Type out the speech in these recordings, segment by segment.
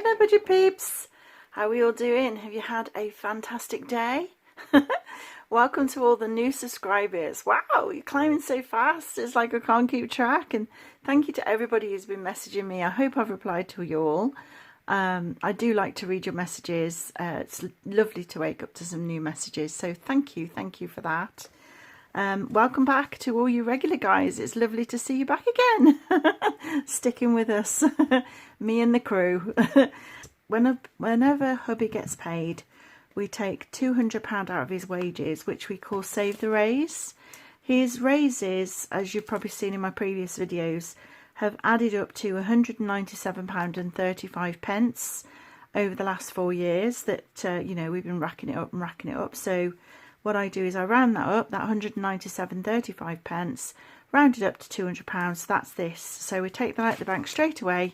there, budget peeps. How are we all doing? Have you had a fantastic day? Welcome to all the new subscribers. Wow, you're climbing so fast. It's like I can't keep track. And thank you to everybody who's been messaging me. I hope I've replied to you all. I do like to read your messages. It's lovely to wake up to some new messages. So thank you for that. Welcome back to all you regular guys. It's lovely to see you back again. Sticking with us, me and the crew. Whenever hubby gets paid, we take £200 out of his wages, which we call Save the Raise. His raises, as you've probably seen in my previous videos, have added up to £197.35 over the last 4 years that, we've been racking it up. So what I do is I round that up, that £197.35, round it up to £200, so that's this. So we take that out of the bank straight away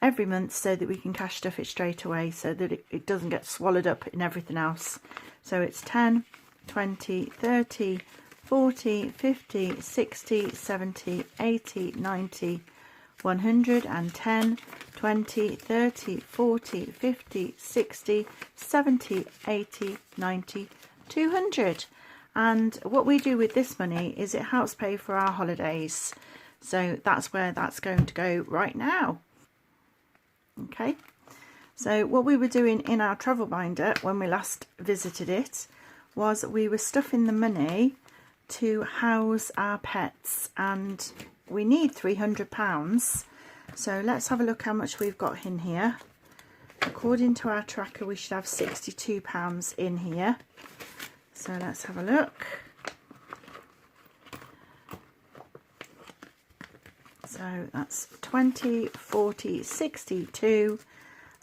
every month so that we can cash stuff it straight away so that it doesn't get swallowed up in everything else. So it's 10, 20, 30, 40, 50, 60, 70, 80, 90, 100 and 10, 20, 30, 40, 50, 60, 70, 80, 90, 200. And what we do with this money is it helps pay for our holidays. So that's where that's going to go right now. Okay, so what we were doing in our travel binder when we last visited it was we were stuffing the money to house our pets, and we need £300. So let's have a look how much we've got in here. According to our tracker, we should have £62 in here. So let's have a look. So that's 20, 40, 62,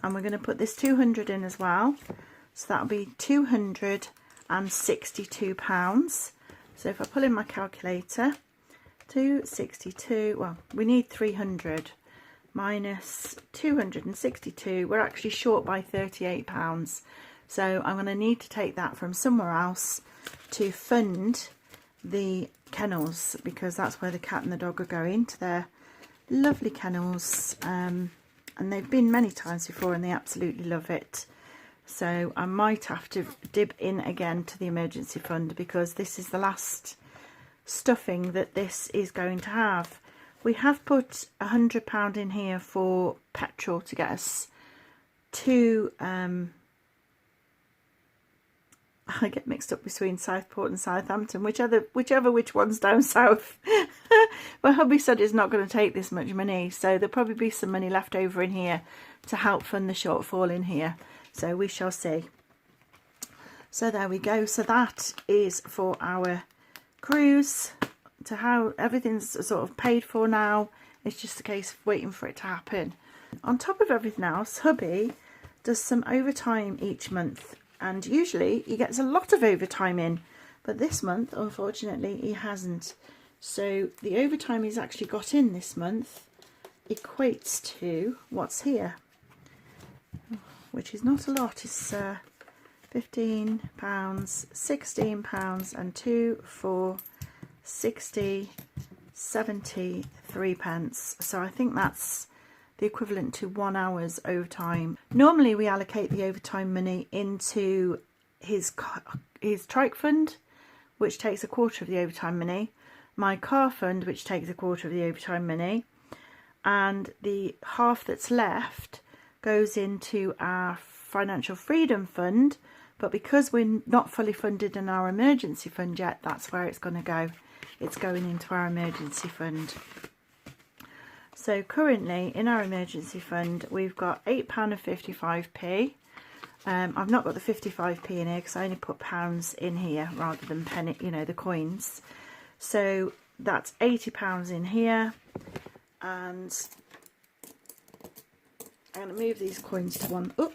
and we're going to put this 200 in as well. So that'll be £262. So if I pull in my calculator, 262, well, we need 300 minus 262. We're actually short by £38. So I'm going to need to take that from somewhere else to fund the kennels, because that's where the cat and the dog are going, to their lovely kennels, and they've been many times before and they absolutely love it. So I might have to dip in again to the emergency fund, because this is the last stuffing that this is going to have. We have put £100 in here for petrol to get us to I get mixed up between Southport and Southampton, which one's down south. Well, hubby said it's not going to take this much money, so there'll probably be some money left over in here to help fund the shortfall in here. So we shall see. So there we go. So that is for our cruise, to how everything's sort of paid for now. It's just a case of waiting for it to happen. On top of everything else, hubby does some overtime each month. And usually he gets a lot of overtime in, but this month, unfortunately, he hasn't. So the overtime he's actually got in this month equates to what's here, which is not a lot. It's £15, £16, and 2, 4, 60, 73 pence. So I think that's the equivalent to 1 hour's overtime. Normally we allocate the overtime money into his trike fund, which takes a quarter of the overtime money, my car fund, which takes a quarter of the overtime money, and the half that's left goes into our financial freedom fund. But because we're not fully funded in our emergency fund yet, that's where it's going to go. It's going into our emergency fund. So currently in our emergency fund, we've got £8.55. I've not got the 55p in here because I only put pounds in here rather than penny, the coins. So that's £80 in here, and I'm going to move these coins to one. Oh,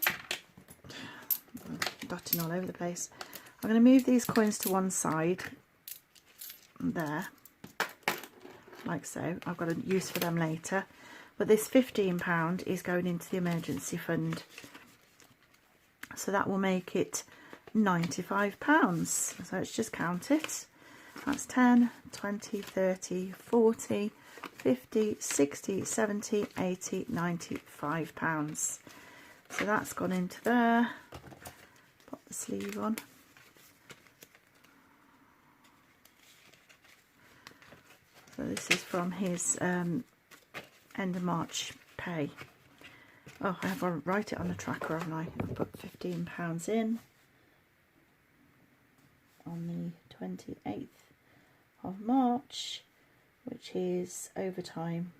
dotting all over the place. I'm going to move these coins to one side, there. Like so. I've got a use for them later, but this £15 is going into the emergency fund, so that will make it £95. So let's just count it. That's 10, 20, 30, 40, 50, 60, 70, 80, £95. So that's gone into there. Pop the sleeve on. So this is from his end of March pay. Oh, I have to write it on the tracker, haven't I? I've put £15 in on the 28th of March, which is overtime.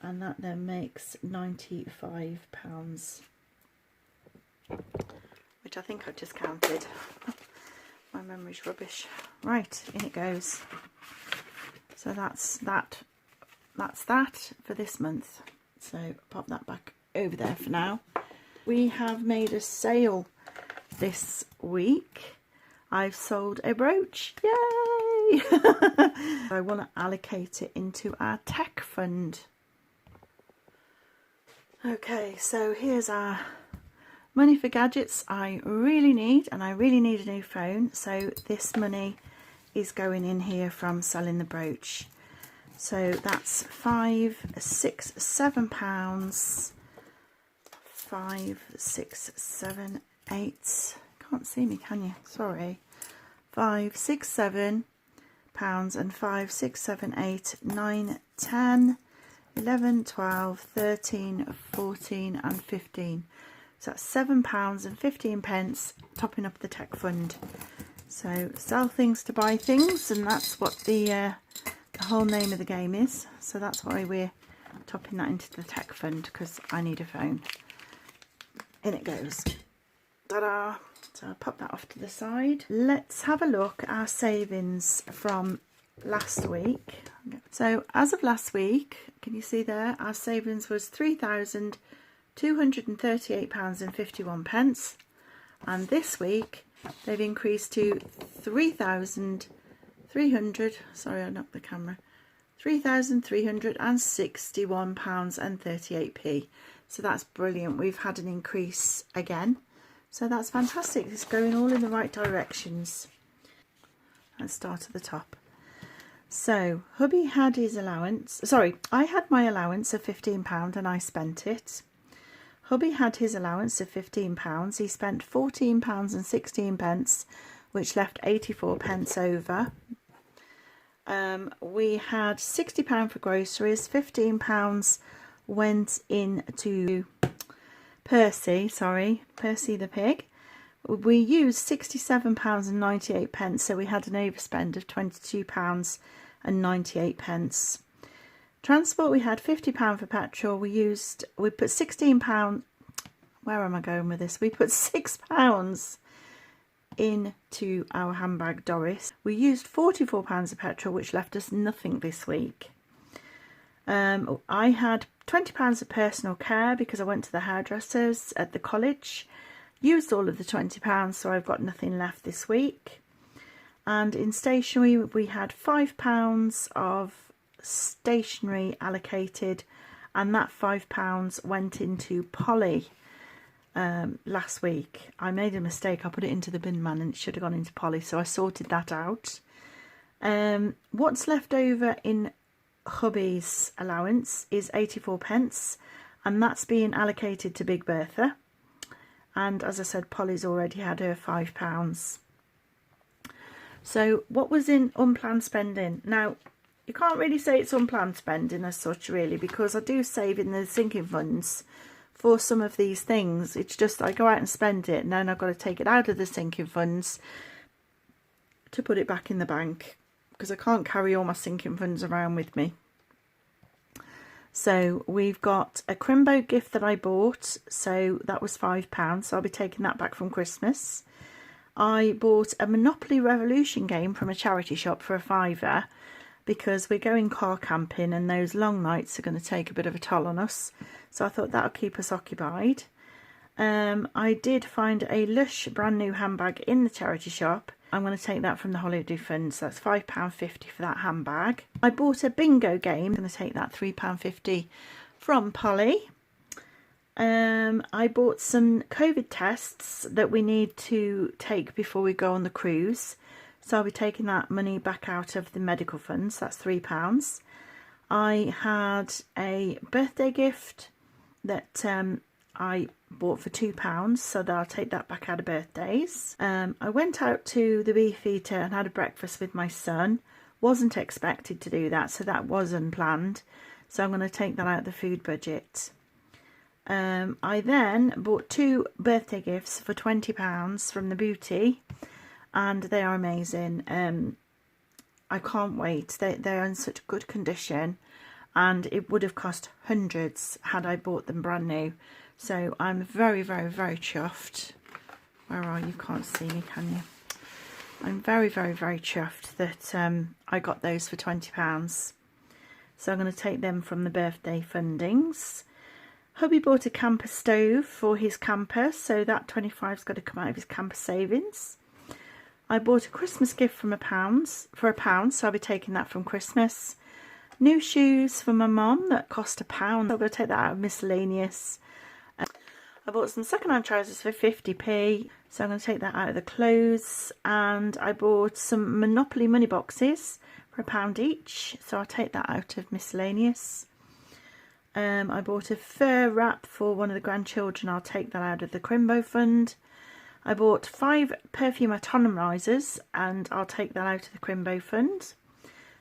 And that then makes £95, which I think I just counted. My memory's rubbish. Right, in it goes. So that's that for this month. So pop that back over there for now. We have made a sale this week. I've sold a brooch. Yay! I want to allocate it into our tech fund. Okay, so here's our money for gadgets I really need, and I really need a new phone. So this money is going in here from selling the brooch. So that's £5, £6, £7. 5, 6, 7, 8. Can't see me, can you? Sorry. 5, 6, 7 pounds, and 5, 6, 7, 8, 9, 10, 11, 12, 13, 14 and 15. So that's £7 and 15 pence, topping up the tech fund. So sell things to buy things, and that's what the whole name of the game is. So that's why we're topping that into the tech fund, because I need a phone. In it goes. Ta-da! So I'll pop that off to the side. Let's have a look at our savings from last week. So as of last week, can you see there, our savings was £3,238.51, and this week they've increased to sorry, I knocked the camera, £3,361.38. So that's brilliant. We've had an increase again, so that's fantastic. It's going all in the right directions. Let's start at the top. So hubby had his allowance, sorry, I had my allowance of £15 and I spent it. Hubby had his allowance of £15. He spent £14 and 16 pence, which left 84 pence over. We had £60 for groceries. £15 went into Percy the pig. We used £67 and 98 pence, so we had an overspend of £22 and 98 pence. Transport, we had £50 for petrol. We put £16. Where am I going with this? We put £6 into our handbag Doris. We used £44 of petrol, which left us nothing this week. I had £20 of personal care because I went to the hairdressers at the college. Used all of the £20, so I've got nothing left this week. And in stationery, we had £5 of stationery allocated, and that £5 went into Polly. Last week I made a mistake. I put it into the bin man and it should have gone into Polly, so I sorted that out. What's left over in hubby's allowance is 84 pence, and that's being allocated to Big Bertha. And as I said, Polly's already had her £5. So what was in unplanned spending? Now, you can't really say it's unplanned spending as such, really, because I do save in the sinking funds for some of these things. It's just I go out and spend it, and then I've got to take it out of the sinking funds to put it back in the bank, because I can't carry all my sinking funds around with me. So we've got a Crimbo gift that I bought, so that was £5, so I'll be taking that back from Christmas. I bought a Monopoly Revolution game from a charity shop for £5, because we're going car camping and those long nights are going to take a bit of a toll on us, so I thought that'll keep us occupied. I did find a Lush brand new handbag in the charity shop. I'm going to take that from the holiday fund, so that's £5.50 for that handbag. I bought a bingo game. I'm going to take that £3.50 from Polly. I bought some COVID tests that we need to take before we go on the cruise, so I'll be taking that money back out of the medical funds. That's £3. I had a birthday gift that I bought for £2, so that I'll take that back out of birthdays. I went out to the Beefeater and had a breakfast with my son. Wasn't expected to do that, so that was unplanned. So I'm going to take that out of the food budget. I then bought 2 birthday gifts for £20 from the Booty, and they are amazing. I can't wait. They're in such good condition, and it would have cost hundreds had I bought them brand new. So I'm very, very, very chuffed. Where are you? Can't see me, can you? I'm very, very, very chuffed that I got those for £20. So I'm going to take them from the birthday fundings. Hubby bought a camper stove for his camper, so that 25's got to come out of his camper savings. I bought a Christmas gift from £1, so I'll be taking that from Christmas. New shoes for my mum that cost £1. I'm going to take that out of miscellaneous. I bought some second-hand trousers for 50p, so I'm going to take that out of the clothes. And I bought some Monopoly money boxes for £1 each, so I'll take that out of miscellaneous. I bought a fur wrap for one of the grandchildren. I'll take that out of the Crimbo fund. I bought 5 perfume atomisers, and I'll take that out of the Crimbo fund.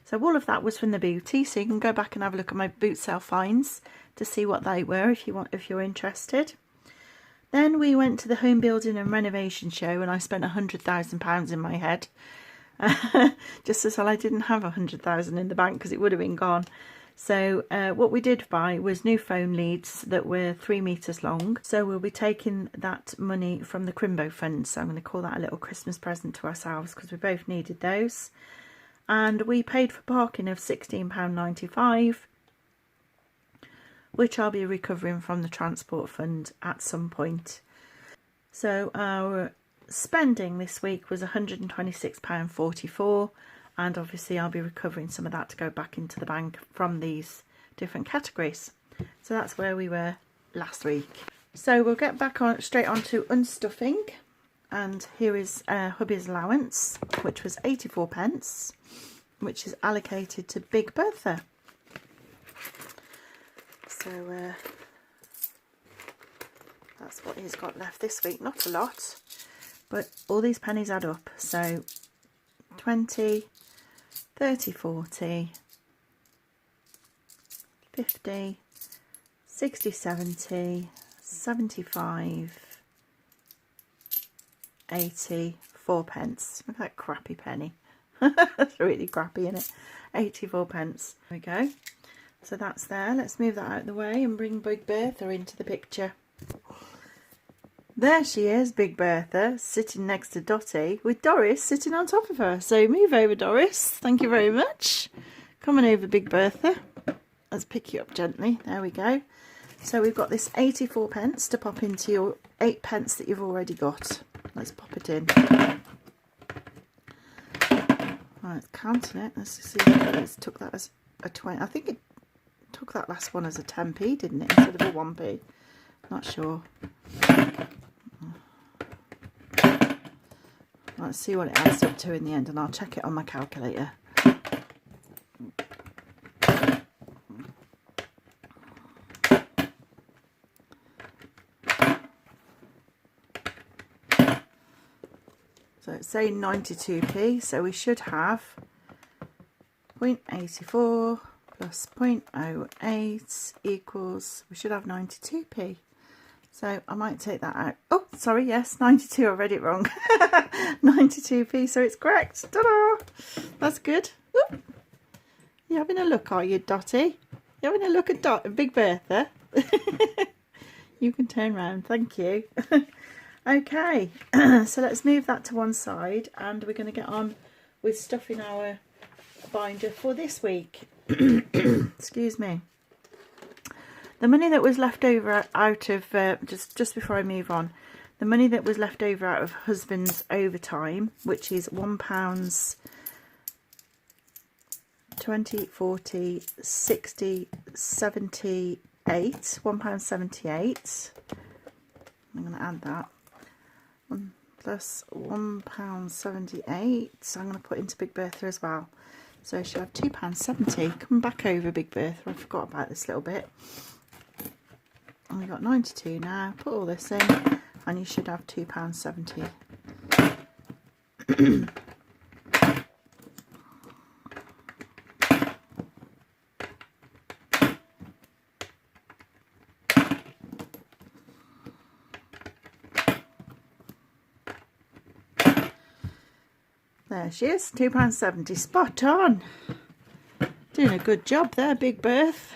So all of that was from the Booty, so you can go back and have a look at my boot sale finds to see what they were if you're interested. Then we went to the home building and renovation show, and I spent £100,000 in my head. Just as well I didn't have 100,000 in the bank, because it would have been gone. So what we did buy was new phone leads that were 3 metres long. So we'll be taking that money from the Crimbo fund. So I'm going to call that a little Christmas present to ourselves, because we both needed those. And we paid for parking of £16.95, which I'll be recovering from the transport fund at some point. So our spending this week was £126.44. And obviously I'll be recovering some of that to go back into the bank from these different categories. So that's where we were last week. So we'll get back on straight on to unstuffing. And here is hubby's allowance, which was 84p, which is allocated to Big Bertha. So that's what he's got left this week. Not a lot, but all these pennies add up. So 20, 30, 40, 50, 60, 70, 75, 80, 4p. Look at that crappy penny. That's really crappy, isn't it? 84p. There we go. So that's there. Let's move that out of the way and bring Big Bertha into the picture. There she is, Big Bertha, sitting next to Dotty, with Doris sitting on top of her. So move over, Doris. Thank you very much. Come on over, Big Bertha. Let's pick you up gently. There we go. So we've got this 84p to pop into your 8p that you've already got. Let's pop it in. Right, counting it. Let's see if it took that as a 20. I think it took that last one as a 10p, didn't it, instead of a 1p. Not sure. Let's see what it adds up to in the end, and I'll check it on my calculator. So it's saying 92p, so we should have 0.84 plus 0.08 equals, we should have 92p. So I might take that out. Oh, sorry, yes, 92, I read it wrong. 92p, so it's correct. Ta-da! That's good. Oop. You having a look, are you, Dotty? You having a look at Big Bertha? You can turn round, thank you. Okay, so let's move that to one side, and we're going to get on with stuffing our binder for this week. Excuse me. The money that was left over out of, just before I move on, the money that was left over out of husband's overtime, which is £1, 20, 40, 60, 78, £1.78. I'm going to add that. Plus £1.78. So I'm going to put into Big Bertha as well. So she'll have £2.70. Come back over, Big Bertha. I forgot about this little bit. And we've got 92 now. Put all this in and you should have £2.70. There she is, £2.70, spot on. Doing a good job there, Big Berth.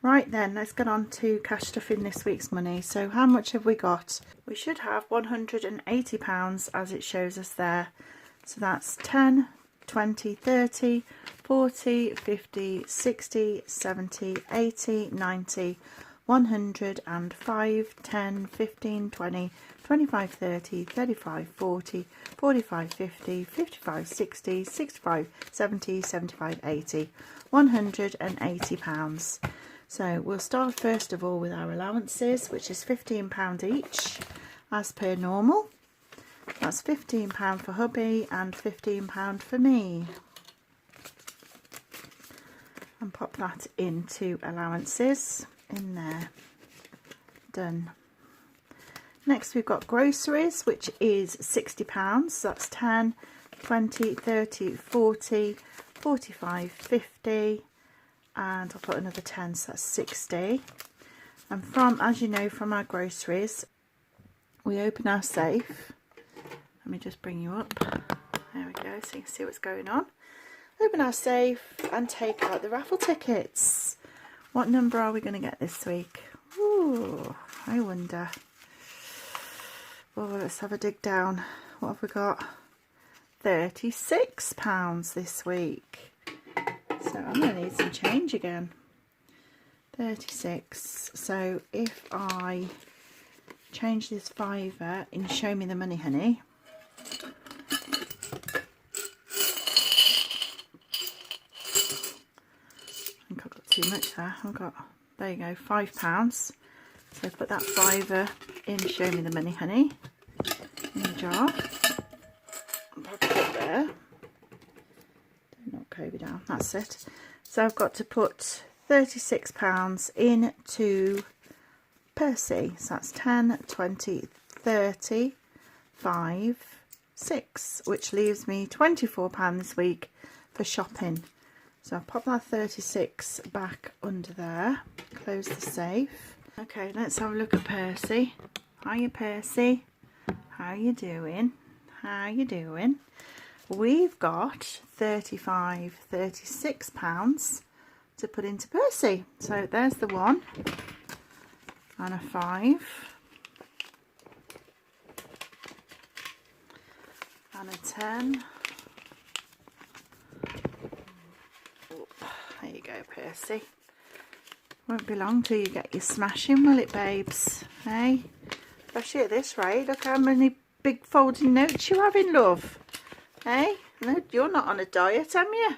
Right then, let's get on to cash stuff in this week's money. So how much have we got? We should have £180 as it shows us there. So that's 10, 20, 30, 40, 50, 60, 70, 80, 90, 105, 10, 15, 20, 25, 30, 35, 40, 45, 50, 55, 60, 65, 70, 75, 80, £180. So we'll start first of all with our allowances, which is £15 each, as per normal. That's £15 for hubby and £15 for me. And pop that into allowances in there. Done. Next we've got groceries, which is £60. So that's 10, 20, 30, 40, 45, 50, and I'll put another 10, so that's 60. And from, as you know, from our groceries, we open our safe. Let me just bring you up. There we go, so you can see what's going on. Open our safe and take out the raffle tickets. What number are we going to get this week? Ooh, I wonder. Oh, let's have a dig down. What have we got? £36 this week. So I'm going to need some change again. 36. So if I change this fiver in Show Me the Money, Honey. I think I've got too much there. I've got, there you go, £5. So put that fiver in Show Me the Money, Honey, in the jar. Pop it up there. Don't knock Kobe down. That's it. So I've got to put £36 into Percy. So that's 10, 20, 30, 5, 6, which leaves me £24 this week for shopping. So I'll pop that 36 back under there. Close the safe. Okay, let's have a look at Percy. Hiya, Percy. How you doing? How you doing? We've got £36 to put into Percy. So there's the 1 and a 5 and a 10. There you go, Percy. Won't be long till you get your smashing, will it, babes? Hey? Especially at this rate. Look how many big folding notes you have in, love. Hey? No, you're not on a diet, am you?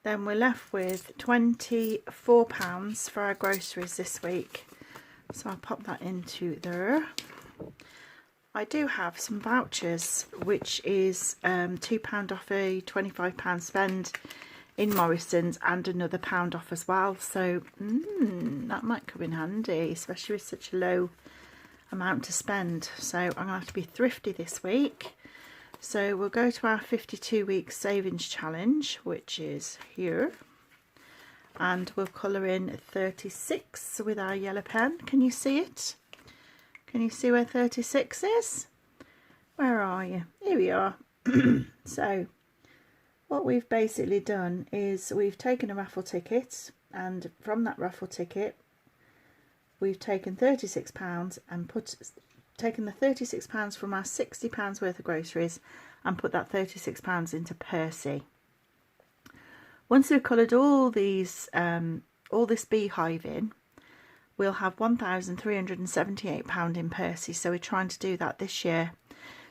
Then we're left with £24 for our groceries this week. So I'll pop that into there. I do have some vouchers, which is £2 off a £25 spend in Morrison's and another £1 off as well. So that might come in handy, especially with such a low amount to spend. So I'm going to have to be thrifty this week. So we'll go to our 52-week savings challenge, which is here. And we'll colour in 36 with our yellow pen. Can you see it? Can you see where 36 is? Where are you? Here we are. So what we've basically done is we've taken a raffle ticket, and from that raffle ticket we've taken £36 and taken the £36 from our £60 worth of groceries and put that £36 into Percy. Once we've coloured all these all this beehive in, we'll have £1,378 in Percy. So we're trying to do that this year.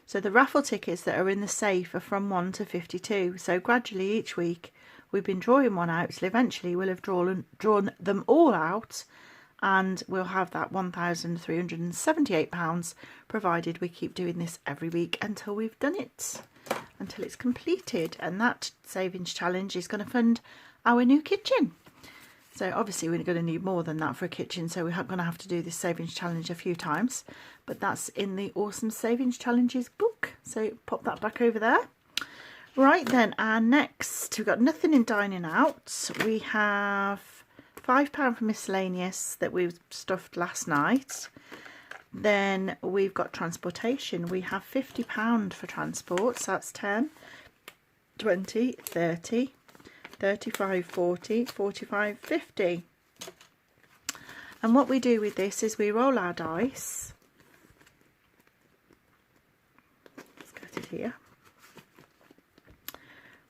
So the raffle tickets that are in the safe are from 1 to 52. So gradually each week we've been drawing one out till eventually we'll have drawn them all out, and we'll have that £1,378, provided we keep doing this every week until we've done it. until it's completed, and that savings challenge is going to fund our new kitchen. So obviously we're going to need more than that for a kitchen, so we're going to have to do this savings challenge a few times, but that's in the Awesome Savings Challenges book, so pop that back over there. Right then, and next we've got nothing in dining out. We have £5 for miscellaneous that we've stuffed last night. Then we've got transportation. We have £50 for transport, so that's 10, 20, 30, 35, 40, 45, 50. And what we do with this is we roll our dice. Let's get it here.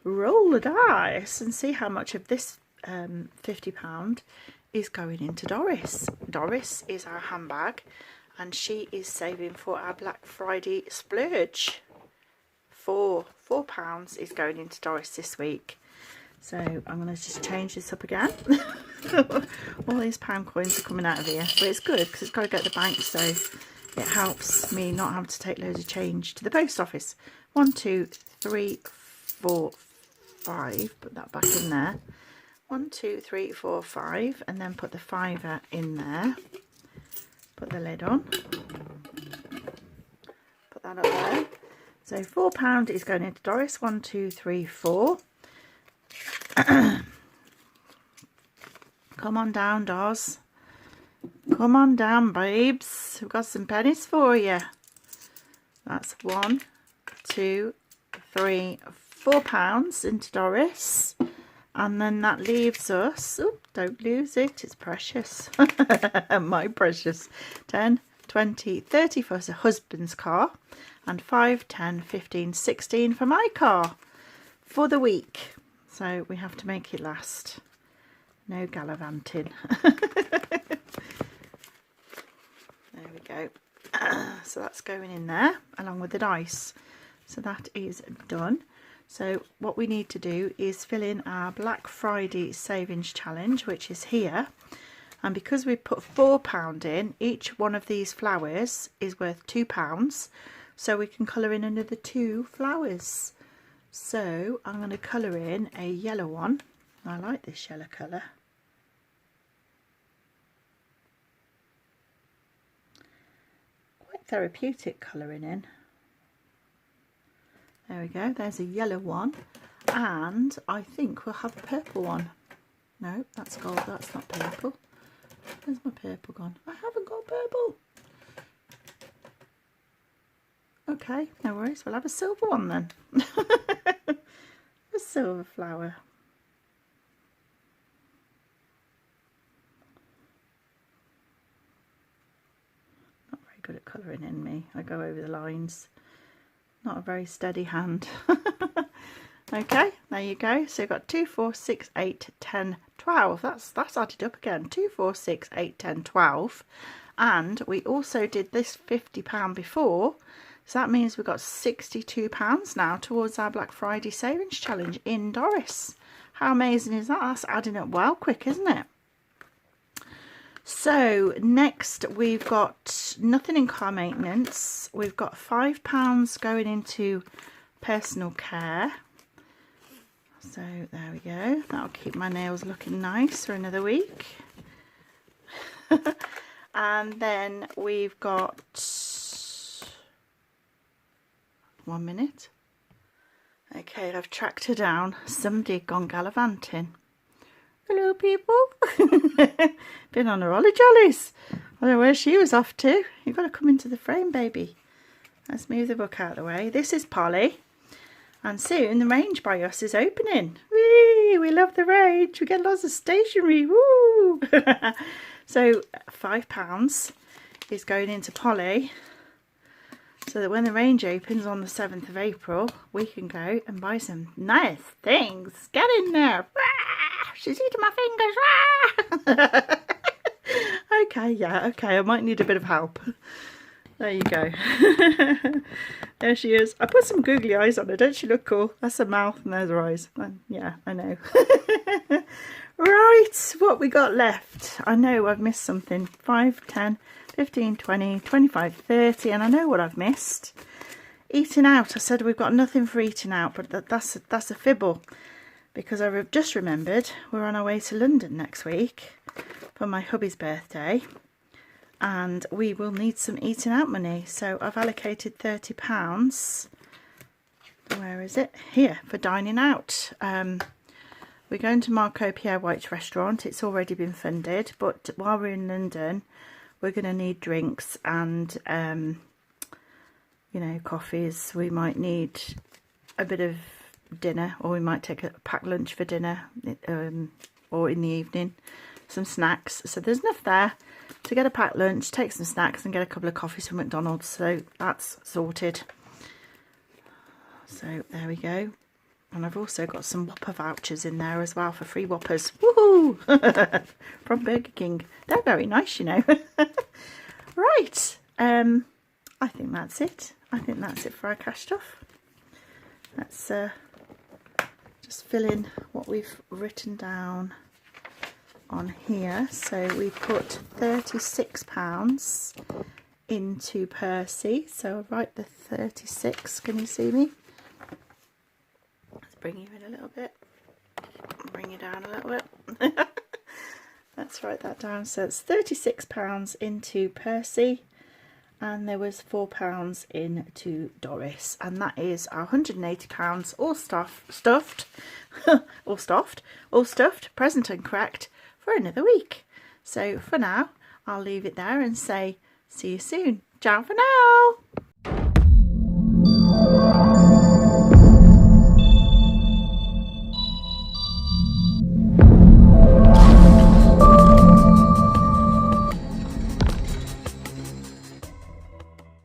Roll the dice and see how much of this £50 is going into Doris. Doris is our handbag, and she is saving for our Black Friday splurge. £4 is going into Doris this week. So I'm going to just change this up again. All these pound coins are coming out of here, but it's good because it's got to go to the bank, so it helps me not have to take loads of change to the post office. 1, 2, 3, 4, 5. Put that back in there. 1, 2, 3, 4, 5, and then put the fiver in there. Put the lid on. Put that up there. So £4 is going into Doris. 1, 2, 3, 4. Come on down, Doz. Come on down, babes. We've got some pennies for you. That's 1, 2, 3, £4 into Doris. And then that leaves us, oh, don't lose it, it's precious. My precious. 10, 20, 30 for her husband's car. And 5, 10, 15, 16 for my car for the week. So we have to make it last. No gallivanting. There we go. So that's going in there along with the dice. So that is done. So what we need to do is fill in our Black Friday Savings Challenge, which is here. And because we put £4 in, each one of these flowers is worth £2. So we can colour in another 2 flowers. So I'm going to colour in a yellow one. I like this yellow colour. Quite therapeutic colouring in. There we go, there's a yellow one. And I think we'll have a purple one. No, that's gold, that's not purple. Where's my purple gone? I haven't got purple. Okay, no worries, we'll have a silver one then. A silver flower. Not very good at colouring in me. I go over the lines. Not a very steady hand. Okay, there you go. So you've got 2, 4, 6, 8, 10, 12. That's added up again. 2, 4, 6, 8, 10, 12. And we also did this £50 before. So that means we've got £62 now towards our Black Friday Savings Challenge in Doris. How amazing is that? That's adding up well quick, isn't it? So next we've got nothing in car maintenance. We've got £5 going into personal care. So there we go. That'll keep my nails looking nice for another week. And then we've got 1 minute. Okay, I've tracked her down. Somebody had gone gallivanting. Hello, people. Been on her holly jollies. I don't know where she was off to. You've got to come into the frame, baby. Let's move the book out of the way. This is Polly. And soon the range by us is opening. Whee! We love the range. We get lots of stationery. Woo! So £5 is going into Polly, so that when the range opens on the 7th of April, we can go and buy some nice things. Get in there. She's eating my fingers. Okay, yeah, okay, I might need a bit of help. There you go. There she is. I put some googly eyes on her. Don't she look cool? That's her mouth and there's her eyes. Yeah, I know. Right, what we got left? I know I've missed something. 5, 10, 15, 20, 25, 30, and I know what I've missed. Eating out. I said we've got nothing for eating out, but that's a fibble, because I've just remembered we're on our way to London next week for my hubby's birthday, and we will need some eating out money. So I've allocated £30. Where is it? Here, for dining out. We're going to Marco Pierre White's restaurant. It's already been funded, but while we're in London, we're going to need drinks and you know, coffees. We might need a bit of dinner, or we might take a packed lunch for dinner, or in the evening some snacks. So there's enough there to get a packed lunch, take some snacks, and get a couple of coffees from McDonald's. So that's sorted. So there we go. And I've also got some Whopper vouchers in there as well for free Whoppers. Woohoo! From Burger King. They're very nice, you know. Right. I think that's it. I think that's it for our cash stuff. Let's just fill in what we've written down on here. So we put £36 into Percy. So I'll write the 36. Can you see me? Let's bring you in a little bit. Bring you down a little bit. Let's write that down. So it's £36 into Percy, and there was £4 into Doris, and that is our £180 all stuffed, present and correct for another week. So for now, I'll leave it there and say see you soon. Ciao for now.